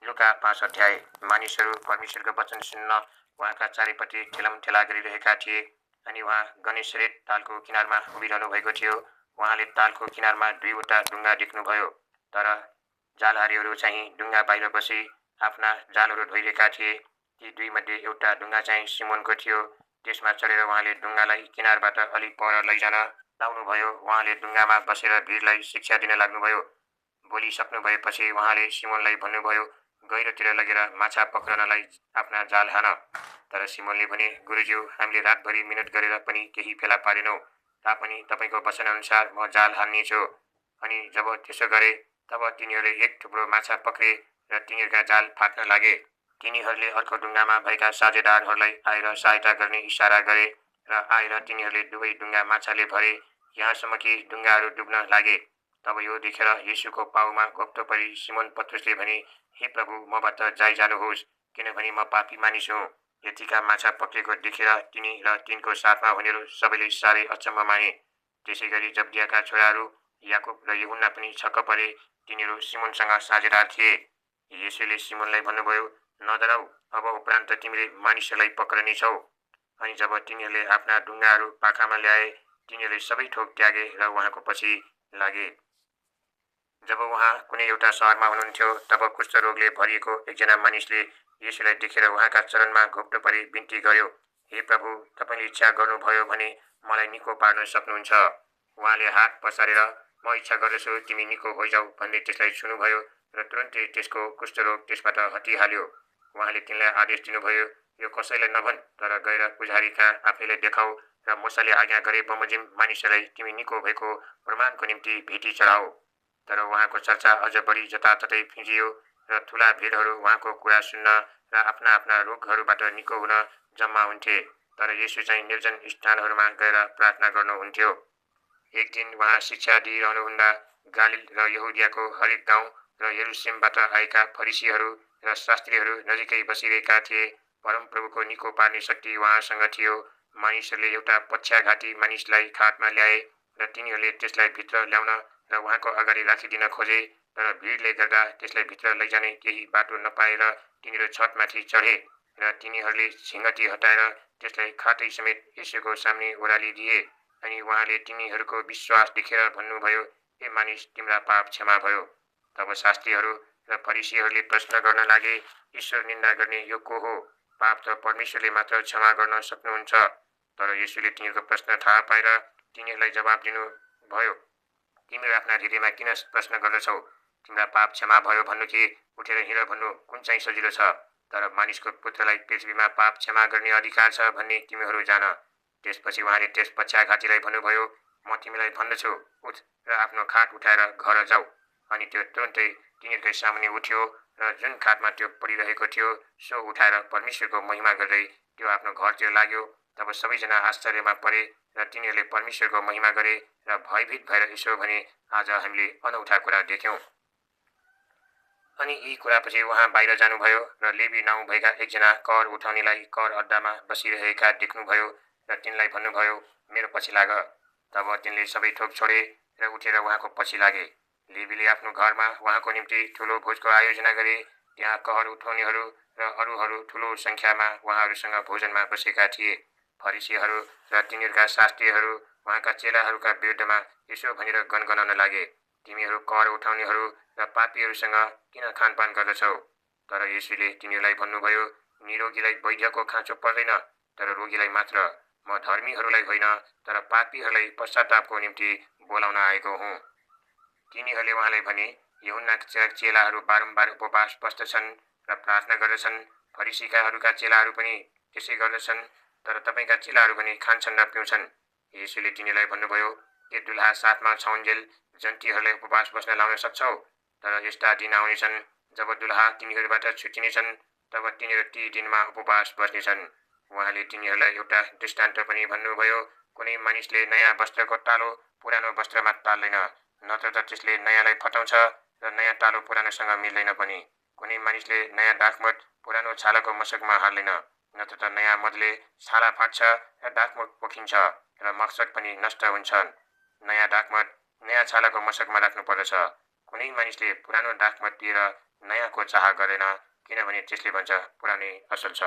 लुका 5 अध्याय। मानिसहरू परमेश्वरको वचन सुन्न उहाँका चारैपट्टि ठेलमठेला गरिरहेका थिए अनि उहाँ गनेसरेत तालको किनारमा उभिरहनु भएको थियो। उहाँले तालको किनारमा दुईवटा डुङ्गा देख्नुभयो, तर जालहारीहरू चाहिँ डुङ्गा बाहिर बसी आफ्ना जालहरू धोइरहेका थिए। ती दुईमध्ये एउटा डुङ्गा चाहिँ सिमोनको थियो। त्यसमा चढेर उहाँले डुङ्गालाई किनारबाट अलि पर लैजान लाउनुभयो। उहाँले डुङ्गामा बसेर भिडलाई शिक्षा दिन लाग्नुभयो। बोलिसक्नु भएपछि उहाँले सिमोनलाई भन्नुभयो, गहिरोतिर लगेर माछा पक्रनलाई आफ्ना जाल हान। तर सिमोनले भने, गुरुज्यू, हामीले रातभरि मिहिनेत गरेर पनि केही फेला पारेनौँ, तापनि तपाईँको वचनअनुसार म जाल हान्नेछु। अनि जब त्यसो गरे तब तिनीहरूले एक थुप्रो माछा पक्रे र तिनीहरूका जाल फाट्न लागे। तिनीहरूले अर्को डुङ्गामा भएका साझेदारहरूलाई आएर सहायता गर्ने इसारा गरे र आएर तिनीहरूले दुवै डुङ्गा माछाले भरे, यहाँसम्म कि डुङ्गाहरू डुब्न लागे। तब यो देखेर येशूको पाउमा घोप्टो परी सिमोन पत्रुसले भने, हे प्रभु, मबाट जाइजानुहोस्, किनभने म पापी मानिस हुँ। यतिका माछा पक्रेको देखेर तिनी र तिनको साथमा हुनेहरू सबैले साह्रै अचम्म माने। त्यसै गरी जब्दियाका छोराहरू याकुब र यूहन्ना पनि छक्क परे। तिनीहरू सिमोनसँग साझेदार थिए। येशूले सिमोनलाई भन्नुभयो, नडराऊ, अब उपरान्त तिमीले मानिसहरूलाई पक्रनेछौ। अनि जब तिनीहरूले आफ्ना डुङ्गाहरू पाखामा ल्याए, तिनीहरूले सबै थोक त्यागे र उहाँको पछि लागे। जब उहाँ कुनै एउटा सहरमा हुनुहुन्थ्यो, तब कुष्ठरोगले भरिएको एकजना मानिसले येशूलाई देखेर उहाँका चरणमा घोप्टो परी बिन्ती गर्यो, हे प्रभु, तपाईँले इच्छा गर्नुभयो भने मलाई निको पार्न सक्नुहुन्छ। उहाँले हात पसारेर, म इच्छा गर्दछु, तिमी निको होइजाऊ भन्ने त्यसलाई छुनुभयो र तुरन्तै त्यसको कुष्ठरोग त्यसबाट हटिहाल्यो। उहाँले तिनलाई आदेश दिनुभयो, यो कसैलाई नभन्, तर गएर पुजारी कहाँ आफैले देखाऊ र मूसाले आज्ञा गरे बमोजिम मानिसहरूलाई तिमी निको भएको प्रमाणको निम्ति भेटी चढाऊ। तर उहाँको चर्चा अझ बढी जताततै फिँजियो र ठुला भिडहरू उहाँको कुरा सुन्न र आफ्ना आफ्ना रोगहरूबाट निको हुन जम्मा हुन्थे। तर येशू चाहिँ निर्जन स्थानहरूमा गएर प्रार्थना गर्नुहुन्थ्यो। एक दिन उहाँ शिक्षा दिइरहनुहुँदा गालिल र यहुदियाको हरेक गाउँ र यरुशलेमबाट आएका फरिसीहरू र शास्त्रीहरू नजिकै बसिरहेका थिए। परमप्रभुको निको पार्ने शक्ति उहाँसँग थियो। मानिसहरूले एउटा पक्षाघाती मानिसलाई खाटमा ल्याए र तिनीहरूले त्यसलाई भित्र ल्याउन र उहाँको अगाडि राखिदिन खोजे, तर भिडले गर्दा त्यसलाई भित्र लैजाने केही बाटो नपाएर तिनीहरू छतमाथि चढे र तिनीहरूले झिङ्गटी हटाएर त्यसलाई खाटै समेत येशूको सामने ओह्रालिदिए। अनि उहाँले तिनीहरूको विश्वास देखेर भन्नुभयो, हे मानिस, तिम्रा पाप क्षमा भयो। तब शास्त्रीहरू र फरिसीहरूले प्रश्न गर्न लागे, ईश्वर निन्दा गर्ने यो को हो? पाप त परमेश्वरले मात्र क्षमा गर्न सक्नुहुन्छ। तर येशूले तिनीहरूको प्रश्न थाहा पाएर तिनीहरूलाई जवाब दिनुभयो, तिमीहरू आफ्ना हृदयमा किन प्रश्न गर्दछौ? तिम्रा पाप क्षमा भयो भन्नु कि उठेर हिँड भन्नु कुन चाहिँ सजिलो छ? तर मानिसको पुत्रलाई पृथ्वीमा पाप क्षमा गर्ने अधिकार छ भन्ने तिमीहरू जान। त्यसपछि उहाँले त्यस पक्षाघातीलाई भन्नुभयो, म तिमीलाई भन्दछु, उठ र आफ्नो खाट उठाएर घर जाऊ। अनि त्यो तुरन्तै तिनीहरूकै सामुन्ने उठ्यो र जुन खाटमा त्यो पडिरहेको थियो सो उठाएर परमेश्वरको महिमा गर्दै त्यो आफ्नो घरतिर लाग्यो। तब सबैजना आश्चर्यमा परे र तिनीहरूले परमेश्वरको महिमा गरे र भयभीत भएर यसो भने, आज हामीले अनौठा कुरा देख्यौँ। अनि यी कुरापछि उहाँ बाहिर जानुभयो र लेवी नाउँ भएका एकजना कर उठाउनेलाई कर अड्डामा बसिरहेका देख्नुभयो र तिनलाई भन्नुभयो, मेरो पछि लाग। तब तिनले सबै थोक छोडे र उठेर उहाँको पछि लागे। लेवीले आफ्नो घरमा उहाँको निम्ति ठुलो भोजको आयोजना गरे। त्यहाँ कर उठाउनेहरू र अरूहरू ठुलो सङ्ख्यामा उहाँहरूसँग भोजनमा बसेका थिए। फरिसीहरू र तिनीहरूका शास्त्रीहरू उहाँका चेलाहरूका विरुद्धमा यसो भनेर गनगनाउन लागे, तिमीहरू कर उठाउनेहरू र पापीहरूसँग किन खानपान गर्दछौ? तर येशूले तिनीहरूलाई भन्नुभयो, निरोगीलाई वैद्यको खाँचो पर्दैन, तर रोगीलाई मात्र। म धर्मीहरूलाई होइन, तर पापीहरूलाई पश्चातापको निम्ति बोलाउन आएको हुँ। तिनीहरूले उहाँलाई भने, यूहन्नाका चेलाहरू बारम्बार उपवास बस्दछन् र प्रार्थना गर्दछन्, फरिसीकाहरूका चेलाहरू पनि त्यसै गर्दछन्, तर तपाईँका चेलाहरू पनि खान्छन् र पिउँछन्। येशूले तिनीहरूलाई भन्नुभयो, के दुलहा साथमा छाउन्जेल जन्तीहरूलाई उपवास बस्न लाउन सक्छौ? तर यस्ता दिन आउनेछन् जब दुलहा तिनीहरूबाट छुट्टिनेछन्, तब तिनीहरू ती दिनमा उपवास बस्नेछन्। उहाँले तिनीहरूलाई एउटा दृष्टान्त पनि भन्नुभयो, कुनै मानिसले नयाँ वस्त्रको टालो पुरानो वस्त्रमा टाल्दैन, नत्र त त्यसले नयाँलाई फटाउँछ र नयाँ टालो पुरानोसँग मिल्दैन पनि। कुनै मानिसले नयाँ दाखमट पुरानो छालाको मशकमा हाल्दैन, नत्र त नयाँ मदले छाला फाट्छ र दाखमट पोखिन्छ र मशक पनि नष्ट हुन्छन्। नयाँ दाखमट नयाँ छालाको मशकमा राख्नु पर्दछ। कुनै मानिसले पुरानो दाखमट दिएर नयाँको चाह गर्दैन, किनभने त्यसले भन्छ पुरानै असल छ।